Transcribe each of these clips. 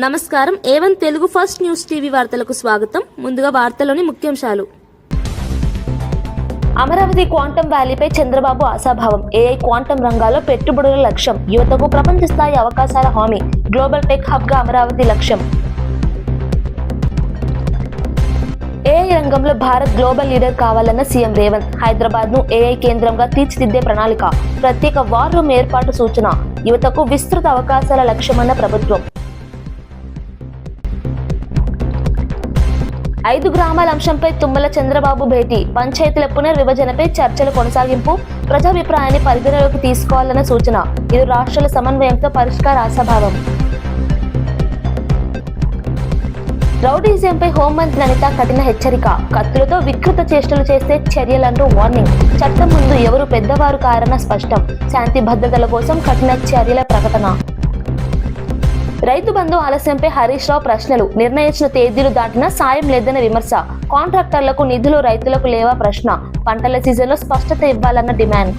నమస్కారం A1 Telugu first news TV వార్తలకు స్వాగతం. ముందుగా వార్తలోని ముఖ్యాంశాలు. అమరావతి క్వాంటమ్ వ్యాలీపై చంద్రబాబు ఆశాభావం. ఏఐ క్వాంటమ్ రంగాల్లో పెట్టుబడుల లక్ష్యం. యువతకు ప్రపంచ స్థాయి అవకాశాల హామీ. గ్లోబల్ టెక్ హబ్ గా అమరావతి లక్ష్యం. ఏఐ రంగంలో భారత్ గ్లోబల్ లీడర్ కావాలన్న సీఎం రేవంత్. హైదరాబాద్ ను ఏఐ కేంద్రంగా తీర్చిదిద్దే ప్రణాళిక. ప్రత్యేక వార్ రూమ్ ఏర్పాటు సూచన. యువతకు విస్తృత అవకాశాల లక్ష్యమన్న ప్రభుత్వం. 5 గ్రామాల అంశంపై తుమ్మల చంద్రబాబు భేటీ. పంచాయతీల పునర్విభజనపై చర్చల కొనసాగింపు. ప్రజాభిప్రాయాన్ని పరిగణలోకి తీసుకోవాలన్న సూచన. ఇరు రాష్ట్రాల సమన్వయంతో పరిష్కార ఆశాభావం. రౌడీజంపై హోంమంత్రి అనిత కఠిన హెచ్చరిక. కత్తులతో వికృత చేష్టలు చేస్తే చర్యలంటూ వార్నింగ్. చట్టం ముందు ఎవరు పెద్దవారు కారన్న స్పష్టం. శాంతి భద్రతల కోసం కఠిన చర్యల ప్రకటన. రైతు బంధు ఆలస్యంపై హరీష్ రావు ప్రశ్నలు. నిర్ణయించిన తేదీలు దాటినా సాయం లేదన్న విమర్శ. కాంట్రాక్టర్లకు నిధులు రైతులకు లేవా ప్రశ్న. పంటల సీజన్లో స్పష్టత ఇవ్వాలన్న డిమాండ్.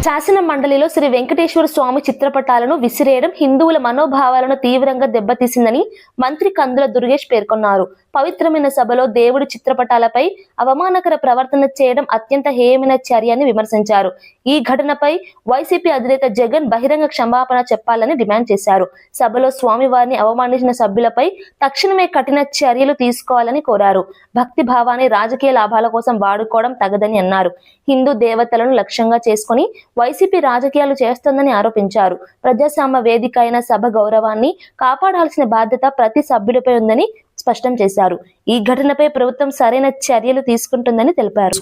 శాసన మండలిలో శ్రీ వెంకటేశ్వర స్వామి చిత్రపటాలను విసిరేయడం హిందువుల మనోభావాలను తీవ్రంగా దెబ్బతీసిందని మంత్రి కందుల దుర్గేష్ పేర్కొన్నారు. పవిత్రమైన సభలో దేవుడి చిత్రపటాలపై అవమానకర ప్రవర్తన చేయడం అత్యంత హేయమైన చర్య అని విమర్శించారు. ఈ ఘటనపై వైసీపీ అధినేత జగన్ బహిరంగ క్షమాపణ చెప్పాలని డిమాండ్ చేశారు. సభలో స్వామివారిని అవమానించిన సభ్యులపై తక్షణమే కఠిన చర్యలు తీసుకోవాలని కోరారు. భక్తి భావాన్ని రాజకీయ లాభాల కోసం వాడుకోవడం తగదని అన్నారు. హిందూ దేవతలను లక్ష్యంగా చేసుకుని వైసీపీ రాజకీయాలు చేస్తోందని ఆరోపించారు. ప్రజాస్వామ్య వేదిక అయిన సభ గౌరవాన్ని కాపాడాల్సిన బాధ్యత ప్రతి సభ్యుడిపై ఉందని స్పష్టం చేశారు. ఈ ఘటనపై ప్రభుత్వం సరైన చర్యలు తీసుకుంటుందని తెలిపారు.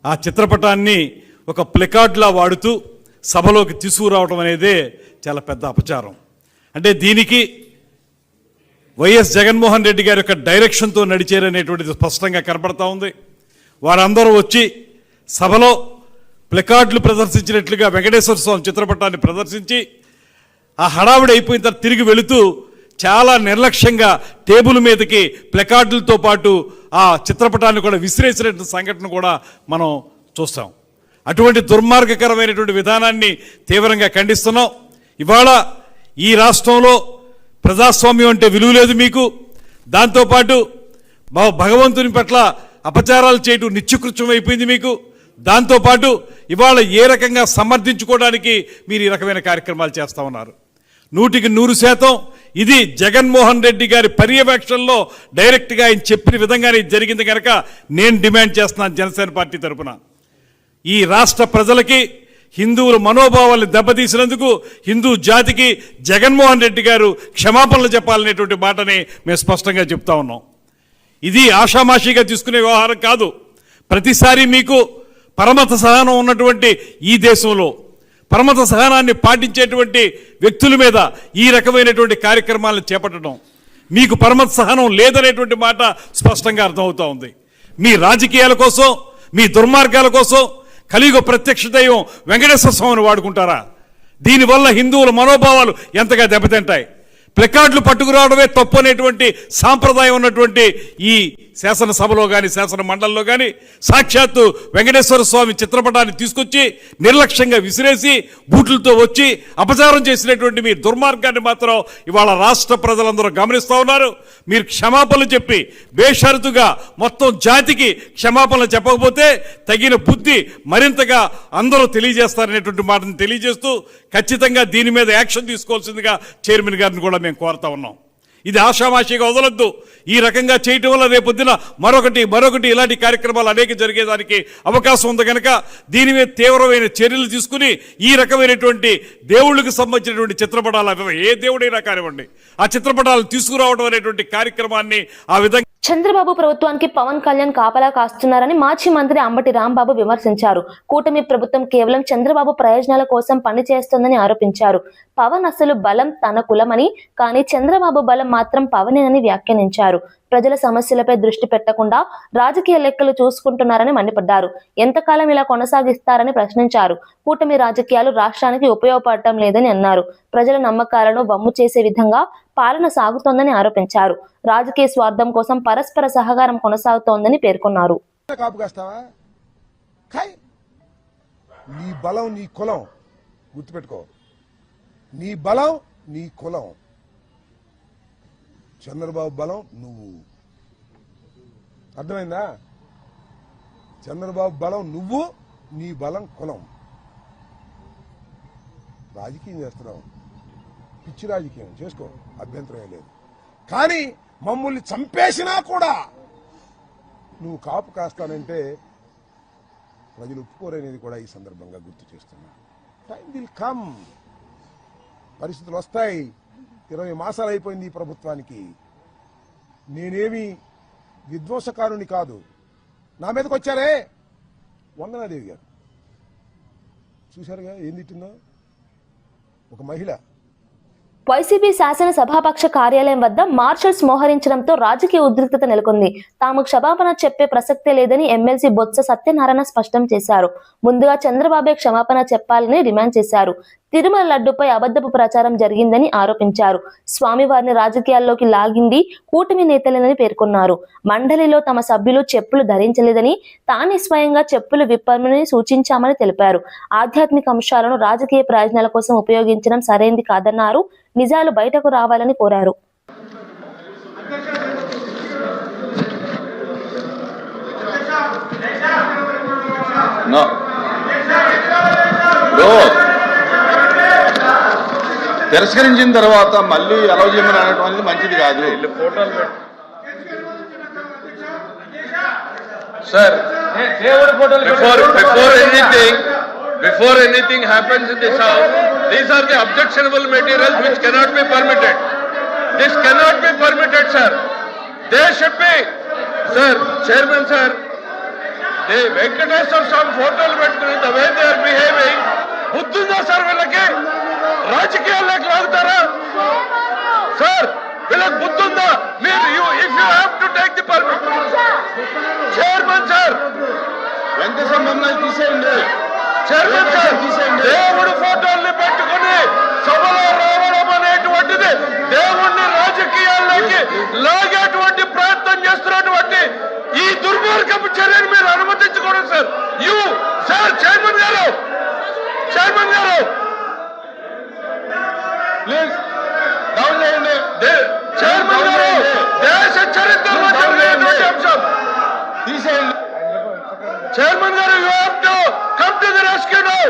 ఆ చిత్రపటాన్ని ఒక ప్లకార్డ్లా వాడుతూ సభలోకి తీసుకురావడం అనేదే చాలా పెద్ద అపచారం. అంటే దీనికి వైఎస్ జగన్మోహన్ రెడ్డి గారి యొక్క డైరెక్షన్తో నడిచేరనేటువంటిది స్పష్టంగా కనపడతా ఉంది. వారందరూ వచ్చి సభలో ప్లకార్డులు ప్రదర్శించినట్లుగా వెంకటేశ్వర స్వామి చిత్రపటాన్ని ప్రదర్శించి ఆ హడావిడి అయిపోయిన తర్వాత తిరిగి వెళుతూ చాలా నిర్లక్ష్యంగా టేబుల్ మీదకి ప్లకార్డులతో పాటు ఆ చిత్రపటాన్ని కూడా విసిరేసినటువంటి సంఘటన కూడా మనం చూస్తాం. అటువంటి దుర్మార్గకరమైనటువంటి విధానాన్ని తీవ్రంగా ఖండిస్తున్నాం. ఇవాళ ఈ రాష్ట్రంలో ప్రజాస్వామ్యం అంటే విలువ లేదు మీకు. దాంతోపాటు భగవంతుని పట్ల అపచారాలు చేయటం నిత్యకృత్యం అయిపోయింది మీకు. దాంతోపాటు ఇవాళ ఏ రకంగా సమర్థించుకోవడానికి మీరు ఈ రకమైన కార్యక్రమాలు చేస్తూ ఉన్నారు. 100% ఇది జగన్మోహన్ రెడ్డి గారి పర్యవేక్షణలో డైరెక్ట్గా ఆయన చెప్పిన విధంగానే జరిగింది కనుక నేను డిమాండ్ చేస్తున్నాను జనసేన పార్టీ తరఫున. ఈ రాష్ట్ర ప్రజలకి హిందువుల మనోభావాలను దెబ్బతీసినందుకు హిందూ జాతికి జగన్మోహన్ రెడ్డి గారు క్షమాపణలు చెప్పాలనేటువంటి మాటని మేము స్పష్టంగా చెప్తా ఉన్నాం. ఇది ఆషామాషిగా తీసుకునే వ్యవహారం కాదు. ప్రతిసారి మీకు పరమత సహనం ఉన్నటువంటి ఈ దేశంలో పరమత సహనాన్ని పాటించేటువంటి వ్యక్తుల మీద ఈ రకమైనటువంటి కార్యక్రమాలను చేపట్టడం, మీకు పరమత సహనం లేదనేటువంటి మాట స్పష్టంగా అర్థమవుతూ ఉంది. మీ రాజకీయాల కోసం, మీ దుర్మార్గాల కోసం కలియుగ ప్రత్యక్ష దైవం వెంకటేశ్వర స్వామిని వాడుకుంటారా? దీనివల్ల హిందువుల మనోభావాలు ఎంతగా దెబ్బతింటాయి. ప్లకార్డులు పట్టుకురావడమే తప్పు అనేటువంటి సాంప్రదాయం ఉన్నటువంటి ఈ శాసనసభలో కానీ శాసన మండలిలో కానీ సాక్షాత్తు వెంకటేశ్వర స్వామి చిత్రపటాన్ని తీసుకొచ్చి నిర్లక్ష్యంగా విసిరేసి బూట్లతో వచ్చి అపచారం చేసినటువంటి మీ దుర్మార్గాన్ని మాత్రం ఇవాళ రాష్ట్ర ప్రజలందరూ గమనిస్తూ ఉన్నారు. మీరు క్షమాపణలు చెప్పి బేషరతుగా మొత్తం జాతికి క్షమాపణలు చెప్పకపోతే తగిన బుద్ధి మరింతగా అందరూ తెలియజేస్తారనేటువంటి మాటను తెలియజేస్తూ ఖచ్చితంగా దీని మీద యాక్షన్ తీసుకోవాల్సిందిగా చైర్మన్ గారిని కూడా మేము కోరుతా ఉన్నాం. ఇది ఆషామాషిగా వదలొద్దు. ఈ రకంగా చేయటం వల్ల రేపొద్దున మరొకటి ఇలాంటి కార్యక్రమాలు అనేక జరిగేదానికి అవకాశం ఉంది కనుక దీని మీద తీవ్రమైన చర్యలు తీసుకుని ఈ రకమైనటువంటి దేవుళ్ళకి సంబంధించినటువంటి చిత్రపటాలు ఏ దేవుడైనా కానివ్వండి ఆ చిత్రపటాలు తీసుకురావడం అనేటువంటి కార్యక్రమాన్ని ఆ విధంగా చంద్రబాబు ప్రభుత్వానికి పవన్ కళ్యాణ్ కాపలా కాస్తున్నారని మాజీ మంత్రి అంబటి రాంబాబు విమర్శించారు. కూటమి ప్రభుత్వం కేవలం చంద్రబాబు ప్రయోజనాల కోసం పనిచేస్తోందని ఆరోపించారు. పవన్ అసలు బలం తన కులమని, కానీ చంద్రబాబు బలం మాత్రం పవనేనని వ్యాఖ్యానించారు. ప్రజల సమస్యలపై దృష్టి పెట్టకుండా రాజకీయ లెక్కలు చూసుకుంటున్నారని మండిపడ్డారు. ఎంతకాలం ఇలా కొనసాగిస్తారని ప్రశ్నించారు. కూటమి రాజకీయాలు రాష్ట్రానికి ఉపయోగపడటం లేదని అన్నారు. ప్రజల నమ్మకాలను వమ్ము చేసే విధంగా పాలన సాగుతోందని ఆరోపించారు. రాజకీయ స్వార్థం కోసం పరస్పర సహకారం కొనసాగుతోందని పేర్కొన్నారు. నీ బలం నీ కులం గుర్తుపెట్టుకో, నీ బలం నీ కులం. చంద్రబాబు బలం నువ్వు. అర్థమైందా? చంద్రబాబు బలం నువ్వు, నీ బలం కులం. రాజకీయం చేస్తున్నావు, పిచ్చి రాజకీయం చేసుకో, అభ్యంతరం లేదు. కానీ మమ్మల్ని చంపేసినా కూడా నువ్వు కాపు కాస్తానంటే ప్రజలు ఒప్పుకోరనేది కూడా ఈ సందర్భంగా గుర్తు చేస్తున్నా. టైం విల్ కమ్, పరిస్థితులు వస్తాయి. 20 మాసాలు అయిపోయింది ఈ ప్రభుత్వానికి. నేనేమి విధ్వంసకారుని కాదు. నా మీదకి వచ్చారే వందనాదేవి గారు, చూశారుగా ఏం తిట్టిందో ఒక మహిళ. వైసీపీ శాసన సభాపక్ష కార్యాలయం వద్ద మార్షల్స్ మోహరించడంతో రాజకీయ ఉద్రిక్తత నెలకొంది. తాము క్షమాపణ చెప్పే ప్రసక్తే లేదని ఎమ్మెల్సీ బొత్స సత్యనారాయణ స్పష్టం చేశారు. ముందుగా చంద్రబాబే క్షమాపణ చెప్పాలని డిమాండ్ చేశారు. తిరుమల లడ్డుపై అబద్ధపు ప్రచారం జరిగిందని ఆరోపించారు. స్వామివారిని రాజకీయాల్లోకి లాగింది కూటమి నేతలేనని పేర్కొన్నారు. మండలిలో తమ సభ్యులు చెప్పులు ధరించలేదని, తానే స్వయంగా చెప్పులు విప్పమని సూచించామని తెలిపారు. ఆధ్యాత్మిక అంశాలను రాజకీయ ప్రయోజనాల కోసం ఉపయోగించడం సరైంది కాదన్నారు. నిజాలు బయటకు రావాలని కోరారు. తిరస్కరించిన తర్వాత మళ్ళీ అలౌ చేయమని అనడం అనేది మంచిది కాదు. Sir, before anything happens in this house, these are the objectionable materials which cannot be permitted. This cannot be permitted, sir. They should be, sir, Chairman, sir. The Venkateswara Swami photos పెట్టుకుని the way they are behaving, బుద్ధుందా sir వీళ్ళకి? రాజకీయాల్లోకి లాగుతారా sir? వీళ్ళకి బుద్ధుందా? మీరు if you have to take the permission, Chairman, sir. Venkateswara మమ్మల్ని తీసేయండి. Chairman sir, దేవుడు ఫోటోల్ని పెట్టుకుని సభలో రావడం అనేటువంటిది దేవుణ్ణి రాజకీయాల్లోకి లాగేటువంటి ప్రయత్నం చేస్తున్నటువంటి ఈ దుర్మార్గపు చర్యను మీరు అనుమతించకూడదు సార్. సార్ చైర్మన్ గారు, ప్లీజ్ డౌన్ చేయండి. చైర్మన్ గారు, దేశ చరిత్రలో జరిగినటువంటి అంశం. తీసేయండి. చైర్మన్ గారు, you have to come to the rescue now.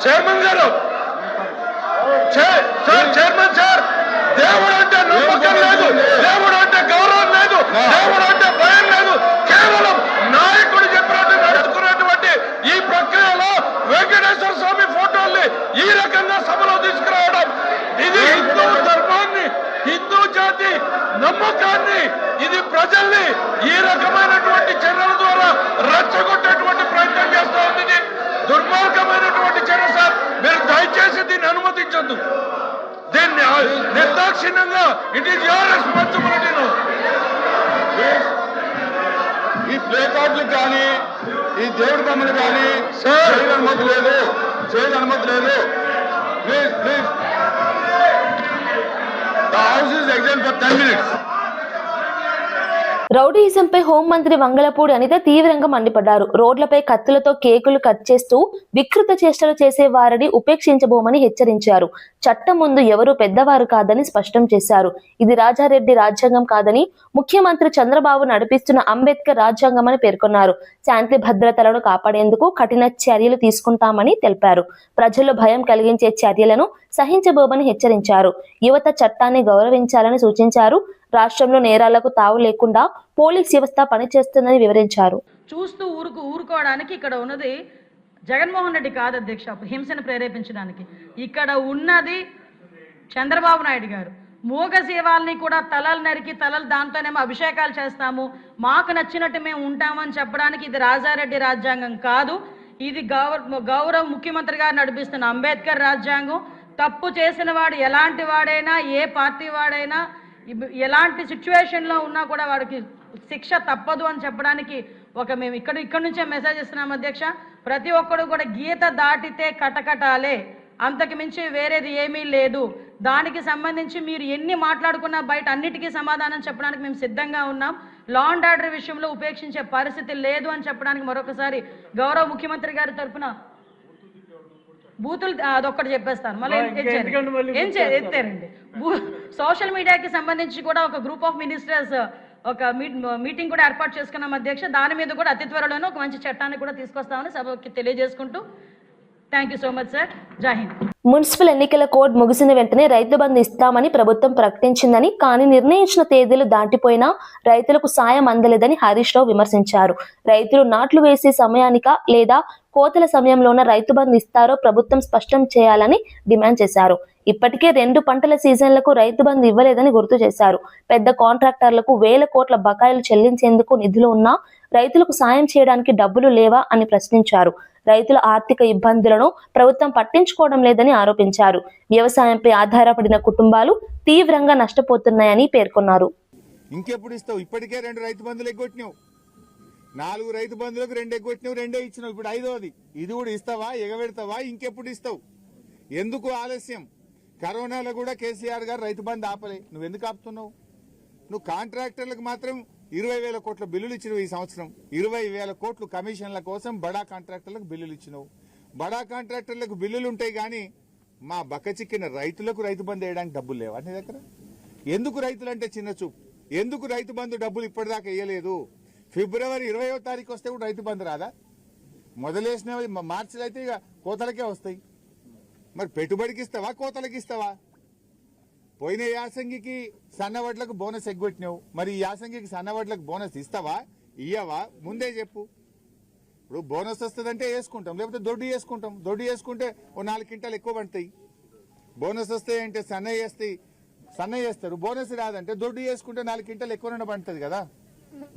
Chairman గారు, సార్ చైర్మన్ సార్, దేవుడు అంటే నమ్మకం లేదు, దేవుడు అంటే గౌరవం లేదు, దేవుడు అంటే భయం లేదు. కేవలం నాయకుడు చెప్పినట్టు నడుచుకున్నటువంటి ఈ ప్రక్రియలో వెంకటేశ్వర స్వామి ఫోటోల్ని ఈ రకంగా సభలో తీసుకురావడం, ఇది హిందూ ధర్మాన్ని, హిందూ జాతి నమ్మకాన్ని, ఇది ప్రజల్ని ఈ రకమైనటువంటి చర్యల ద్వారా రెచ్చగొట్టేటువంటి ప్రయత్నం చేస్తూ ఉంది. దుర్మార్గమైనటువంటి చర్య సార్. మీరు దయచేసి దీన్ని అనుమతించొద్దు. దీన్ని నిర్దాక్షిణ్యంగా ఇట్ ఈస్ యువర్ రెస్పాన్సిబిలిటీ. ఈ ప్లే కార్డులు కానీ ఈ దేవుడి బొమ్మలు కానీ చేయని అనుమతి లేదు. Please the house is exam for 10 minutes. రౌడీయిజంపై హోంమంత్రి వంగలపూడి అనిత తీవ్రంగా మండిపడ్డారు. రోడ్లపై కత్తులతో కేకులు కట్ చేస్తూ వికృత చేష్టలు చేసే వారిని ఉపేక్షించబోమని హెచ్చరించారు. చట్టం ముందు ఎవరూ పెద్దవారు కాదని స్పష్టం చేశారు. ఇది రాజారెడ్డి రాజ్యాంగం కాదని, ముఖ్యమంత్రి చంద్రబాబు నడిపిస్తున్న అంబేద్కర్ రాజ్యాంగం అని పేర్కొన్నారు. శాంతి భద్రతలను కాపాడేందుకు కఠిన చర్యలు తీసుకుంటామని తెలిపారు. ప్రజల్లో భయం కలిగించే చర్యలను సహించబోమని హెచ్చరించారు. యువత చట్టాన్ని గౌరవించాలని సూచించారు. రాష్ట్రంలో నేరాలకు తావు లేకుండా పోలీస్ వ్యవస్థ పనిచేస్తుందని వివరించారు. చూస్తూ ఊరుకోవడానికి ఇక్కడ ఉన్నది జగన్మోహన్ రెడ్డి కాదు అధ్యక్ష, హింసను ప్రేరేపించడానికి. ఇక్కడ ఉన్నది చంద్రబాబు నాయుడు గారు. మూగ జీవాల్ని కూడా తలలు నరికి దాంతోనేమో అభిషేకాలు చేస్తాము, మాకు నచ్చినట్టు మేము ఉంటామని చెప్పడానికి ఇది రాజారెడ్డి రాజ్యాంగం కాదు. ఇది గౌరవ ముఖ్యమంత్రి గారు నడిపిస్తున్న అంబేద్కర్ రాజ్యాంగం. తప్పు చేసిన వాడు ఎలాంటి వాడైనా, ఏ పార్టీ వాడైనా, ఎలాంటి సిచ్యువేషన్లో ఉన్నా కూడా వాడికి శిక్ష తప్పదు అని చెప్పడానికి మేము ఇక్కడ నుంచే మెసేజ్ ఇస్తున్నాం అధ్యక్ష. ప్రతి ఒక్కడు కూడా గీత దాటితే కటకటాలే, అంతకు మించి వేరేది ఏమీ లేదు. దానికి సంబంధించి మీరు ఎన్ని మాట్లాడుకున్నా బయట అన్నిటికీ సమాధానం చెప్పడానికి మేము సిద్ధంగా ఉన్నాం. లా అండ్ ఆర్డర్ విషయంలో ఉపేక్షించే పరిస్థితి లేదు అని చెప్పడానికి మరొకసారి గౌరవ ముఖ్యమంత్రి గారి తరఫున బూతులు అదొక్కటి చెప్పేస్తాను. మళ్ళీ ఎత్తారండి. సోషల్ మీడియాకి సంబంధించి కూడా ఒక గ్రూప్ ఆఫ్ మినిస్టర్స్ ఒక మీటింగ్ కూడా ఏర్పాటు చేసుకున్నాం అధ్యక్ష. దాని మీద కూడా అతి త్వరలోనే ఒక మంచి చట్టాన్ని కూడా తీసుకొస్తామని సభకి తెలియజేసుకుంటూ thank you so much sir. జై హింద్. మున్సిపల్ ఎన్నికల కోడ్ ముగిసిన వెంటనే రైతు బంధు ఇస్తామని ప్రభుత్వం ప్రకటించిందని, కానీ నిర్ణయించిన తేదీలు దాటిపోయినా రైతులకు సాయం అందలేదని హరీష్ రావు విమర్శించారు. రైతులు నాట్లు వేసే సమయానిక లేదా కోతల సమయంలోన రైతు బంధు ఇస్తారో ప్రభుత్వం స్పష్టం చేయాలని డిమాండ్ చేశారు. ఇప్పటికే 2 పంటల సీజన్లకు రైతు బంధు ఇవ్వలేదని గుర్తు చేశారు. పెద్ద కాంట్రాక్టర్లకు 1000 కోట్ల బకాయిలు చెల్లించేందుకు నిధులు ఉన్నా రైతులకు సాయం చేయడానికి డబ్బులు లేవా అని ప్రశ్నించారు. రైతుల ఆర్థిక ఇబ్బందులను ప్రభుత్వం పట్టించుకోవడం లేదని ఆరోపించారు. వ్యవసాయంపై ఆధారపడిన కుటుంబాలు తీవ్రంగా నష్టపోతున్నాయని పేర్కొన్నారు. ఇంకెప్పుడు ఇస్తావు? ఇప్పటికే 2 రైతు బంధులు ఎగ్గొట్టినావు, 4 రైతు బంధులకు 2 ఎగ్గొట్టినావు, 2 ఇచ్చినావు. ఇప్పుడు 5వది. ఇది కూడా ఇస్తావా? ఎగబెడతావా? ఇంకెప్పుడు ఇస్తావు? ఎందుకు ఆలస్యం? కరోనాలో కూడా కేసీఆర్ గారు రైతు బంధు ఆపలే. నువ్వెందుకు ఆపుతున్నావు? నువ్వు కాంట్రాక్టర్లకు మాత్రం 20,000 కోట్ల బిల్లులు ఇచ్చినావు. ఈ సంవత్సరం 20,000 కోట్లు కమిషన్ల కోసం బడా కాంట్రాక్టర్లకు బిల్లులు ఇచ్చినావు. బడా కాంట్రాక్టర్లకు బిల్లులు ఉంటాయి కానీ మా బక్కచిక్కిన రైతులకు రైతు బంధు వేయడానికి డబ్బులు లేవా నీ దగ్గర? ఎందుకు రైతులంటే చిన్న చూపు? ఎందుకు రైతు బంధు డబ్బులు ఇప్పటిదాకా వేయలేదు? ఫిబ్రవరి 20వ తారీఖు వస్తే కూడా రైతు బంధు రాదా? మొదలేసిన మార్చిలో అయితే ఇక కోతలకే వస్తాయి. మరి పెట్టుబడికి ఇస్తావా, కోతలకి ఇస్తావా? పోయిన యాసంగికి సన్నవడ్లకు బోనస్ ఎగ్గొట్టినావు. మరి ఈ యాసంగికి సన్నవడ్లకు బోనస్ ఇస్తావా, ఇయ్యవా? ముందే చెప్పు. ఇప్పుడు బోనస్ వస్తుందంటే వేసుకుంటాం, లేకపోతే దొడ్డు వేసుకుంటాం. దొడ్డు వేసుకుంటే ఓ 4 క్వింటాలు ఎక్కువ పడతాయి. బోనస్ వస్తాయంటే సన్నయ్య వేస్తారు. బోనస్ రాదంటే దొడ్డు వేసుకుంటే 4 క్వింటాలు ఎక్కువ పడుతుంది కదా.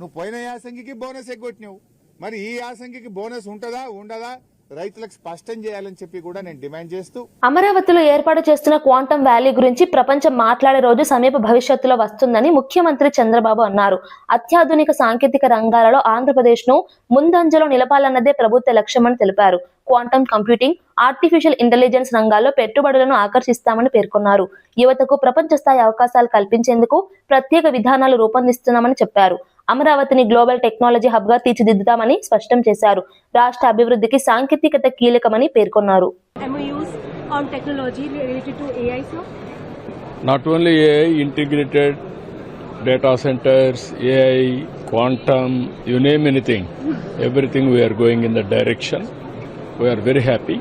నువ్వు పోయిన యాసంగికి బోనస్ ఎగ్గొట్టినావు. మరి ఈ యాసంగికి బోనస్ ఉంటుందా ఉండదా రైతులకు స్పష్టం చేయాలని చెప్పి కూడా నేను డిమాండ్ చేస్తూ, అమరావతిలో ఏర్పాటు చేస్తున్న క్వాంటమ్ వ్యాలీ గురించి ప్రపంచం మాట్లాడే రోజు సమీప భవిష్యత్తులో వస్తుందని ముఖ్యమంత్రి చంద్రబాబు అన్నారు. అత్యాధునిక సాంకేతిక రంగాలలో ఆంధ్రప్రదేశ్ ను ముందంజలో నిలపాలన్నదే ప్రభుత్వ లక్ష్యమని తెలిపారు. క్వాంటమ్ కంప్యూటింగ్, ఆర్టిఫిషియల్ ఇంటెలిజెన్స్ రంగాల్లో పెట్టుబడులను ఆకర్షిస్తామని పేర్కొన్నారు. యువతకు ప్రపంచ స్థాయి అవకాశాలు కల్పించేందుకు ప్రత్యేక విధానాలు రూపొందిస్తున్నామని చెప్పారు. అమరావతిని గ్లోబల్ టెక్నాలజీ హబ్ గా తీర్చిదిద్దుతామని స్పష్టం చేశారు. రాష్ట్ర అభివృద్ధికి సాంకేతికత కీలకమని పేర్కొన్నారు. Not only AI, integrated data centers, AI, quantum, you name anything, everything we are going in that direction. We are very happy.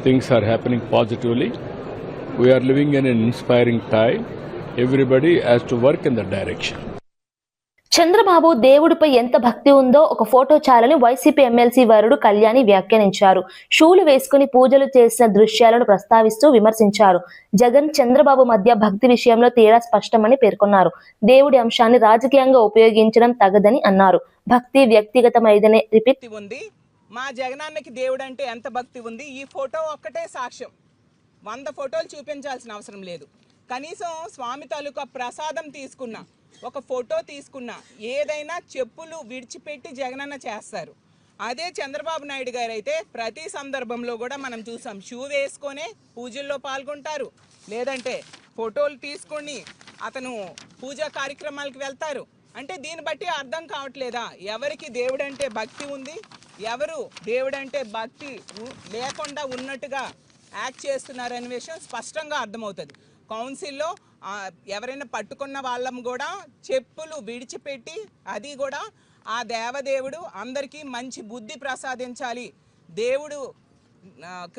Things are happening positively. We are living in an inspiring time. Everybody has to work in that direction. Chandrababu దేవుడిపై ఎంత భక్తి ఉందో ఒక photo చాలని YCP MLC వరుడు కళ్యాణి వ్యాఖ్యానించారు. షూలు వేసుకుని పూజలు చేసిన దృశ్యాలను ప్రస్తావిస్తూ విమర్శించారు. జగన్ చంద్రబాబు మధ్య భక్తి విషయంలో తీరా స్పష్టమని పేర్కొన్నారు. దేవుడి అంశాన్ని రాజకీయంగా ఉపయోగించడం తగదని అన్నారు. భక్తి వ్యక్తిగతమైనదనే రిపీట్ ఉంది. మా జగనాన్నకి దేవుడు అంటే ఎంత భక్తి ఉంది. ఈ ఫోటో ఒక్కటే సాక్ష్యం. 100 ఫోటోలు చూపించాల్సిన అవసరం లేదు. కనీసం స్వామి తాలూకా ప్రసాదం తీసుకున్నా, ఒక ఫోటో తీసుకున్నా, ఏదైనా చెప్పులు విడిచిపెట్టి జగనన్న చేస్తారు. అదే చంద్రబాబు నాయుడు గారు అయితే ప్రతి సందర్భంలో కూడా మనం చూసాం, షూ వేసుకొనే పూజల్లో పాల్గొంటారు, లేదంటే ఫోటోలు తీసుకొని అతను పూజా కార్యక్రమాలకు వెళ్తారు. అంటే దీన్ని బట్టి అర్థం కావట్లేదా ఎవరికి దేవుడంటే భక్తి ఉంది, ఎవరు దేవుడంటే భక్తి లేకుండా ఉన్నట్టుగా యాక్ట్ చేస్తున్నారనే విషయం స్పష్టంగా అర్థమవుతుంది. కౌన్సిల్లో ఎవరైనా పట్టుకున్న వాళ్ళం కూడా చెప్పులు విడిచిపెట్టి, అది కూడా ఆ దేవదేవుడు అందరికీ మంచి బుద్ధి ప్రసాదించాలి, దేవుడు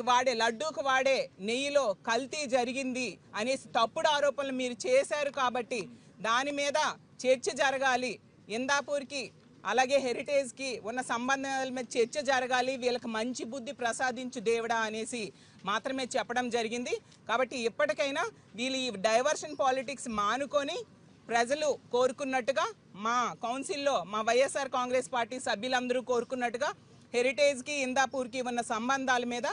వాడే లడ్డూకు వాడే నెయ్యిలో కల్తీ జరిగింది అనేసి తప్పుడు ఆరోపణలు మీరు చేశారు కాబట్టి దాని మీద చర్చ జరగాలి. ఇందాపూర్కి అలాగే హెరిటేజ్కి ఉన్న సంబంధాల మీద చర్చ జరగాలి, వీళ్ళకి మంచి బుద్ధి ప్రసాదించు దేవుడా అనేసి మాత్రమే చెప్పడం జరిగింది. కాబట్టి ఇప్పటికైనా వీళ్ళు ఈ డైవర్షన్ పాలిటిక్స్ మానుకొని ప్రజలు కోరుకున్నట్టుగా, మా కౌన్సిల్లో మా వైఎస్ఆర్ కాంగ్రెస్ పార్టీ సభ్యులందరూ కోరుకున్నట్టుగా హెరిటేజ్కి ఇందాపూర్కి ఉన్న సంబంధాల మీద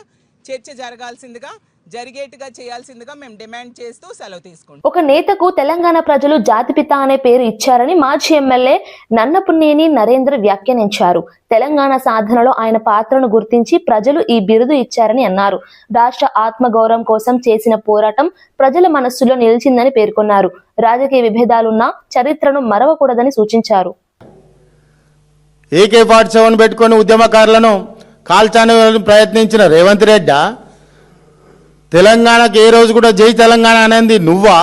చర్చ జరగాల్సిందిగా జరిగేట్టుగా చేయాల్సిందిగా మేము డిమాండ్ చేస్తూ సెలవు తీసుకుంటాం. ఒక నేతకు తెలంగాణ ప్రజలు జాతిపిత అనే పేరు ఇచ్చారని మాజీ ఎమ్మెల్యే నన్నపునేని నరేంద్ర వ్యాఖ్యానించారు. తెలంగాణ సాధనలో ఆయన పాత్రను గుర్తించి ప్రజలు ఈ బిరుదు ఇచ్చారని అన్నారు. రాష్ట్ర ఆత్మగౌరవం కోసం చేసిన పోరాటం ప్రజల మనస్సులో నిలిచిందని పేర్కొన్నారు. రాజకీయ విభేదాలున్నా చరిత్రను మరవకూడదని సూచించారు. AK-47 పెట్టుకొని ఉద్యమకారులను కాల్చాలని ప్రయత్నించిన రేవంత్ రెడ్డి తెలంగాణకి ఏ రోజు కూడా జై తెలంగాణ అనేది నువ్వా?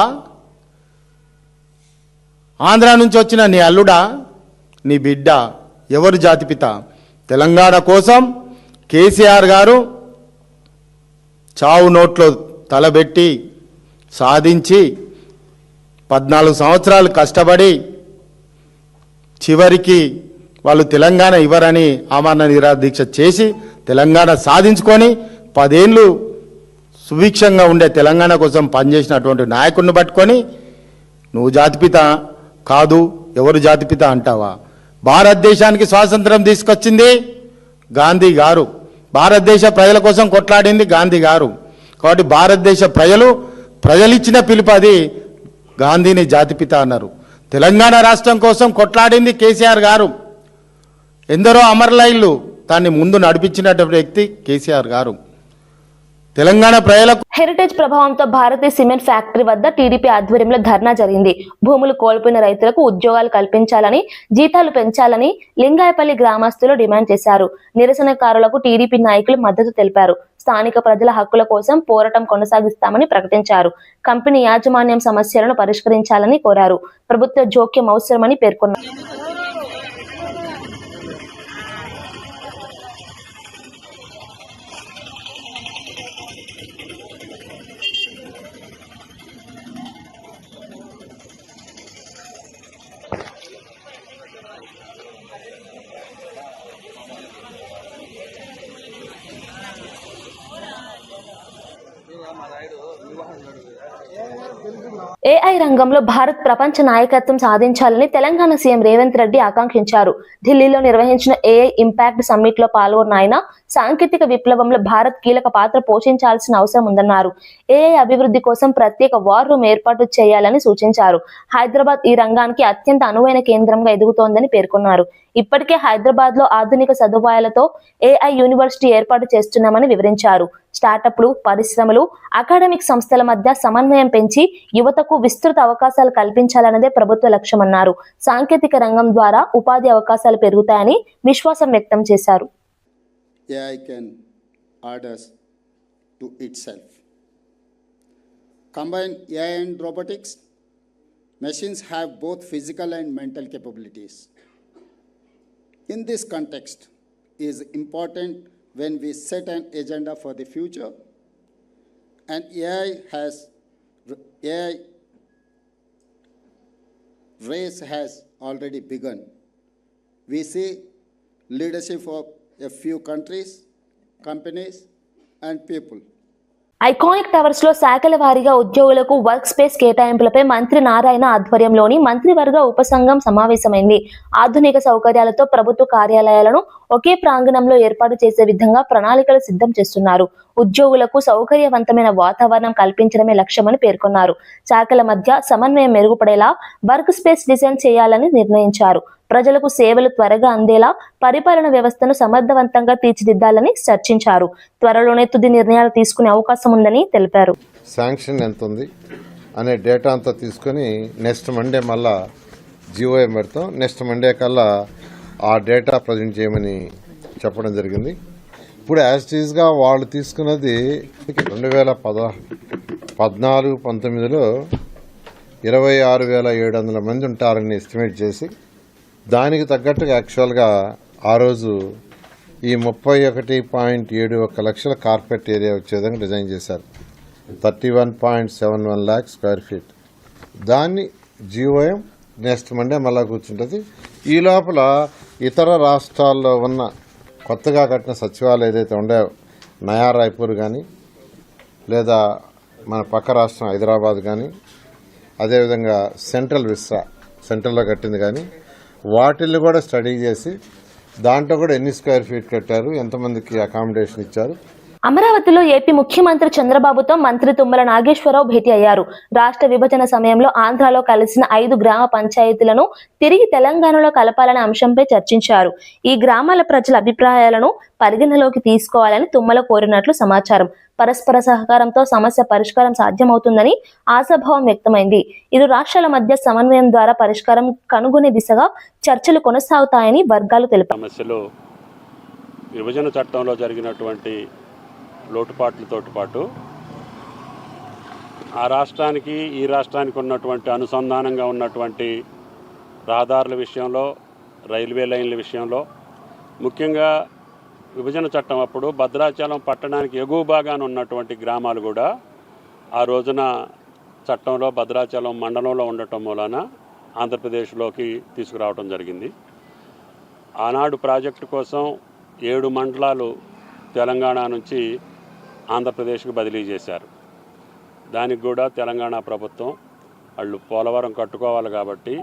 ఆంధ్ర నుంచి వచ్చిన నీ అల్లుడా, నీ బిడ్డ? ఎవరు జాతిపిత? తెలంగాణ కోసం కేసీఆర్ గారు చావు నోట్లో తలబెట్టి సాధించి 14 సంవత్సరాలు కష్టపడి చివరికి వాళ్ళు తెలంగాణ ఇవ్వరని ఆమరణ నిరాహార దీక్ష చేసి తెలంగాణ సాధించుకొని 10 ఏళ్ళు సుభిక్షంగా ఉండే తెలంగాణ కోసం పనిచేసినటువంటి నాయకుడిని పట్టుకొని నువ్వు జాతిపిత కాదు, ఎవరు జాతిపిత అంటావా? భారతదేశానికి స్వాతంత్రం తీసుకొచ్చింది గాంధీ గారు, భారతదేశ ప్రజల కోసం కొట్లాడింది గాంధీ గారు. కాబట్టి భారతదేశ ప్రజలిచ్చిన పిలుపు అది. గాంధీని జాతిపిత అన్నారు. తెలంగాణ రాష్ట్రం కోసం కొట్లాడింది కేసీఆర్ గారు. ఎందరో అమరలైళ్ళు దాన్ని ముందు నడిపించినటువంటి వ్యక్తి కేసీఆర్ గారు. తెలంగాణ ప్రజలకు హెరిటేజ్ ప్రభావంతో భారతీయ సిమెంట్ ఫ్యాక్టరీ వద్ద టీడీపీ ఆధ్వర్యంలో ధర్నా జరిగింది. భూములు కోల్పోయిన రైతులకు ఉద్యోగాలు కల్పించాలని, జీతాలు పెంచాలని లింగాయపల్లి గ్రామస్తులు డిమాండ్ చేశారు. నిరసనకారులకు టీడీపీ నాయకులు మద్దతు తెలిపారు. స్థానిక ప్రజల హక్కుల కోసం పోరాటం కొనసాగిస్తామని ప్రకటించారు. కంపెనీ యాజమాన్యం సమస్యలను పరిష్కరించాలని కోరారు. ప్రభుత్వ జోక్యం అవసరమని పేర్కొన్నారు. AI రంగంలో భారత్ ప్రపంచ నాయకత్వం సాధించాలని తెలంగాణ సీఎం రేవంత్ రెడ్డి ఆకాంక్షించారు. ఢిల్లీలో నిర్వహించిన AI ఇంపాక్ట్ సమ్మిట్ లో పాల్గొన్న ఆయన సాంకేతిక విప్లవంలో భారత్ కీలక పాత్ర పోషించాల్సిన అవసరం ఉందన్నారు. AI అభివృద్ధి కోసం ప్రత్యేక వార్ రూమ్ ఏర్పాటు చేయాలని సూచించారు. హైదరాబాద్ ఈ రంగానికి అత్యంత అనువైన కేంద్రంగా ఎదుగుతోందని పేర్కొన్నారు. ఇప్పటికే హైదరాబాద్ లో ఆధునిక సదుపాయాలతో AI యూనివర్సిటీ ఏర్పాటు చేస్తున్నామని వివరించారు. స్టార్టప్లు, పరిశ్రమలు, అకాడమిక్ సంస్థల మధ్య సమన్వయం పెంచి యువతకు విస్తృత అవకాశాలు కల్పించాలన్నదే ప్రభుత్వ లక్ష్యమన్నారు. సాంకేతిక రంగం ద్వారా ఉపాధి అవకాశాలు పెరుగుతాయని విశ్వాసం వ్యక్తం చేశారు. AI can add us to itself. Combine AI and robotics, machines have both physical and mental capabilities. In this context, it is important when we set an agenda for the future, and AI race has already begun. We see leadership of a few countries, companies, and people. Iconic towers లో శాఖల వారీగా ఉద్యోగులకు work space కేటాయింపులపై మంత్రి నారాయణ ఆధ్వర్యంలోని మంత్రివర్గ ఉపసంఘం సమావేశమైంది. ఆధునిక సౌకర్యాలతో ప్రభుత్వ కార్యాలయాలను ఒకే ప్రాంగణంలో ఏర్పాటు చేసే విధంగా ప్రణాళికలు సిద్ధం చేస్తున్నారు. ఉద్యోగులకు సౌకర్యవంతమైన వాతావరణం కల్పించడమే లక్ష్యమని పేర్కొన్నారు. శాఖల మధ్య సమన్వయం మెరుగుపడేలా వర్క్ స్పేస్ డిజైన్ చేయాలని నిర్ణయించారు. ప్రజలకు సేవలు త్వరగా అందేలా పరిపాలన వ్యవస్థను సమర్థవంతంగా తీర్చిదిద్దాలని చర్చించారు. త్వరలోనే తుది నిర్ణయాలు తీసుకునే అవకాశం ఉందని తెలిపారు. శాంక్షన్ ఎంత ఉంది అనే డేటా అంతా తీసుకుని నెక్స్ట్ మండే మళ్ళా జీఓఎం పెడతాం. నెక్స్ట్ మండే కల్లా ఆ డేటా ప్రజెంట్ చేయమని చెప్పడం జరిగింది. ఇప్పుడు యాజ్ టీజ్గా వాళ్ళు తీసుకున్నది 2014-19లో 26,700 మంది ఉంటారని ఎస్టిమేట్ చేసి దానికి తగ్గట్టుగా యాక్చువల్గా ఆ రోజు ఈ 31.71 లక్షల కార్పెట్ ఏరియా వచ్చే విధంగా డిజైన్ చేశారు. 31.71 lakh square feet. దాన్ని జీఓఎం నెక్స్ట్ మండే మళ్ళా కూర్చుంటుంది. ఈ లోపల ఇతర రాష్ట్రాల్లో ఉన్న కొత్తగా కట్టిన సచివాలయం ఏదైతే ఉండే నయా రాయ్పూర్ కానీ లేదా మన పక్క రాష్ట్రం హైదరాబాద్ కానీ అదేవిధంగా సెంట్రల్ విస్రా సెంట్రల్లో కట్టింది కానీ వాటిల్ని కూడా స్టడీ చేసి దాంట్లో కూడా ఎన్ని స్క్వేర్ ఫీట్ కట్టారు, ఎంతమందికి అకామిడేషన్ ఇచ్చారు. అమరావతిలో ఏపీ ముఖ్యమంత్రి చంద్రబాబుతో మంత్రి తుమ్మల నాగేశ్వరరావు భేటీ అయ్యారు. రాష్ట్ర విభజన సమయంలో ఆంధ్రాలో కలిసిన 5 గ్రామ పంచాయతీలను తిరిగి తెలంగాణలో కలపాలనే అంశంపై చర్చించారు. ఈ గ్రామాల ప్రజల అభిప్రాయాలను పరిగణలోకి తీసుకోవాలని తుమ్మల కోరినట్లు సమాచారం. పరస్పర సహకారంతో సమస్య పరిష్కారం సాధ్యమవుతుందని ఆశాభావం వ్యక్తమైంది. ఇరు రాష్ట్రాల మధ్య సమన్వయం ద్వారా పరిష్కారం కనుగొనే దిశగా చర్చలు కొనసాగుతాయని వర్గాలు తెలిపారు. విభజన చట్టంలో జరిగినటువంటి లోటుపాట్లతో పాటు ఆ రాష్ట్రానికి ఈ రాష్ట్రానికి ఉన్నటువంటి అనుసంధానంగా ఉన్నటువంటి రహదారుల విషయంలో, రైల్వే లైన్ల విషయంలో, ముఖ్యంగా విభజన చట్టం అప్పుడు భద్రాచలం పట్టణానికి ఎగువ భాగాన ఉన్నటువంటి గ్రామాలు కూడా ఆ రోజున చట్టంలో భద్రాచలం మండలంలో ఉండటం మూలాన ఆంధ్రప్రదేశ్లోకి తీసుకురావడం జరిగింది. ఆనాడు ప్రాజెక్టు కోసం 7 మండలాలు తెలంగాణ నుంచి ఆంధ్రప్రదేశ్కి బదిలీ చేశారు. దానికి కూడా తెలంగాణ ప్రభుత్వం వాళ్ళు పోలవరం కట్టుకోవాలి కాబట్టి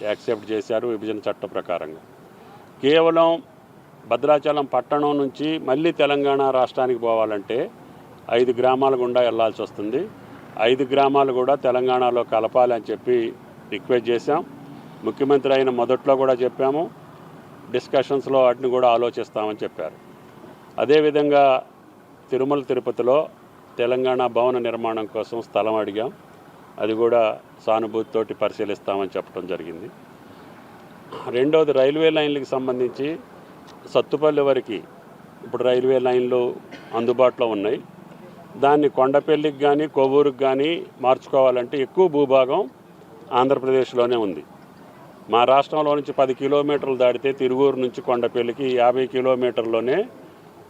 యాక్సెప్ట్ చేశారు విభజన చట్టం ప్రకారంగా. కేవలం భద్రాచలం పట్టణం నుంచి మళ్ళీ తెలంగాణ రాష్ట్రానికి పోవాలంటే 5 గ్రామాల గుండా వెళ్లాల్సి వస్తుంది. 5 గ్రామాలు కూడా తెలంగాణలో కలపాలి అని చెప్పి రిక్వెస్ట్ చేశాం. ముఖ్యమంత్రి అయిన మొదట్లో కూడా చెప్పాము, డిస్కషన్స్లో వాటిని కూడా ఆలోచిస్తామని చెప్పారు. అదేవిధంగా తిరుమల తిరుపతిలో తెలంగాణ భవన నిర్మాణం కోసం స్థలం అడిగాం. అది కూడా సానుభూతితోటి పరిశీలిస్తామని చెప్పడం జరిగింది. రెండవది రైల్వే లైన్లకు సంబంధించి సత్తుపల్లి వరకు ఇప్పుడు రైల్వే లైన్లు అందుబాటులో ఉన్నాయి. దాన్ని కొండపల్లికి కానీ కొవ్వూరుకి కానీ మార్చుకోవాలంటే ఎక్కువ భూభాగం ఆంధ్రప్రదేశ్లోనే ఉంది. మా రాష్ట్రంలో నుంచి 10 కిలోమీటర్లు దాటితే తిరువూరు నుంచి కొండపల్లికి 50 కిలోమీటర్లోనే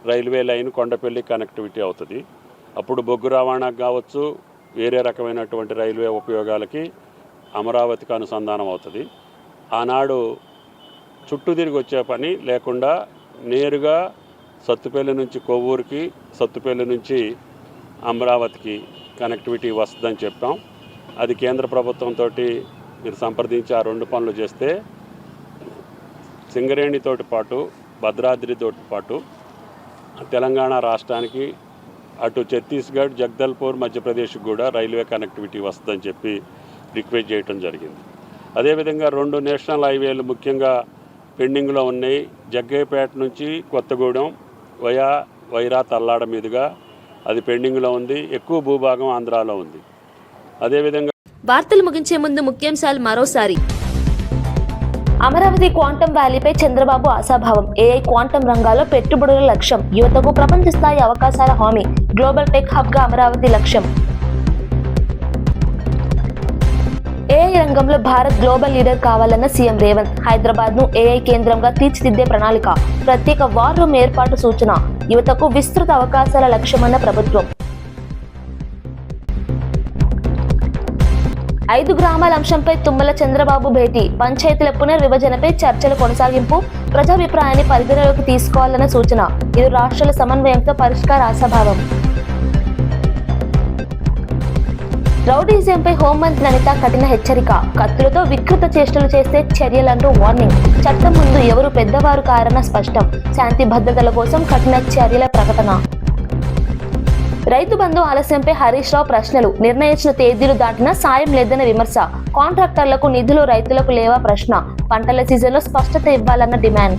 రైల్వే లైన్ కొండపల్లి కనెక్టివిటీ అవుతుంది. అప్పుడు బొగ్గు రవాణాకు కావచ్చు, వేరే రకమైనటువంటి రైల్వే ఉపయోగాలకి అమరావతికి అనుసంధానం అవుతుంది. ఆనాడు చుట్టూ తిరిగి వచ్చే పని లేకుండా నేరుగా సత్తుపల్లి నుంచి కొవ్వూరుకి, సత్తుపల్లి నుంచి అమరావతికి కనెక్టివిటీ వస్తుందని చెప్పాం. అది కేంద్ర ప్రభుత్వంతో మీరు సంప్రదించి ఆ 2 పనులు చేస్తే సింగరేణితోటి పాటు భద్రాద్రితోటి పాటు తెలంగాణ రాష్ట్రానికి అటు ఛత్తీస్గఢ్, జగదల్పూర్, మధ్యప్రదేశ్కి కూడా రైల్వే కనెక్టివిటీ వస్తుందని చెప్పి రిక్వెస్ట్ చేయడం జరిగింది. అదేవిధంగా 2 నేషనల్ హైవేలు ముఖ్యంగా పెండింగ్లో ఉన్నాయి. జగ్గయ్యపేట నుంచి కొత్తగూడెం వైరా తల్లాడ మీదుగా అది పెండింగ్లో ఉంది. ఎక్కువ భూభాగం ఆంధ్రాలో ఉంది. అదేవిధంగా వార్తలు ముగించే ముందు ముఖ్యాంశాలు మరోసారి. అమరావతి క్వాంటం వ్యాలీపై చంద్రబాబు ఆశాభావం. ఏఐ క్వాంటం రంగాల్లో పెట్టుబడుల లక్ష్యం. యువతకు ప్రపంచ స్థాయి అవకాశాల హామీ. గ్లోబల్ టెక్ హబ్ గా అమరావతి లక్ష్యం. ఏఐ రంగంలో భారత్ గ్లోబల్ లీడర్ కావాలన్న సీఎం రేవంత్. హైదరాబాద్ ను ఏఐ కేంద్రంగా తీర్చిదిద్దే ప్రణాళిక. ప్రత్యేక వార్ రూమ్ ఏర్పాటు సూచన. యువతకు విస్తృత అవకాశాల లక్ష్యమన్న ప్రభుత్వం. 5 గ్రామాల అంశంపై తుమ్మల చంద్రబాబు భేటీ. పంచాయతీల పునర్విభజనపై చర్చల కొనసాగింపు. ప్రజాభిప్రాయాన్ని పరిగణలోకి తీసుకోవాలన్న సూచన. ఇరు రాష్ట్రాల సమన్వయంతో పరిష్కార ఆశాభావం. రౌడీజంపై హోంమంత్రి అనిత కఠిన హెచ్చరిక. కత్తులతో వికృత చేష్టలు చేస్తే చర్యలంటూ వార్నింగ్. చట్టం ముందు ఎవరు పెద్దవారు కారన్న స్పష్టం. శాంతి భద్రతల కోసం కఠిన చర్యల ప్రకటన. రైతు బంధు ఆలస్యంపై హరీష్ రావు ప్రశ్నలు. నిర్ణయించిన తేదీలు దాటినా సాయం లేదన్న విమర్శ. కాంట్రాక్టర్లకు నిధులు రైతులకు లేవా ప్రశ్న. పంటల సీజన్లో స్పష్టత ఇవ్వాలన్న డిమాండ్.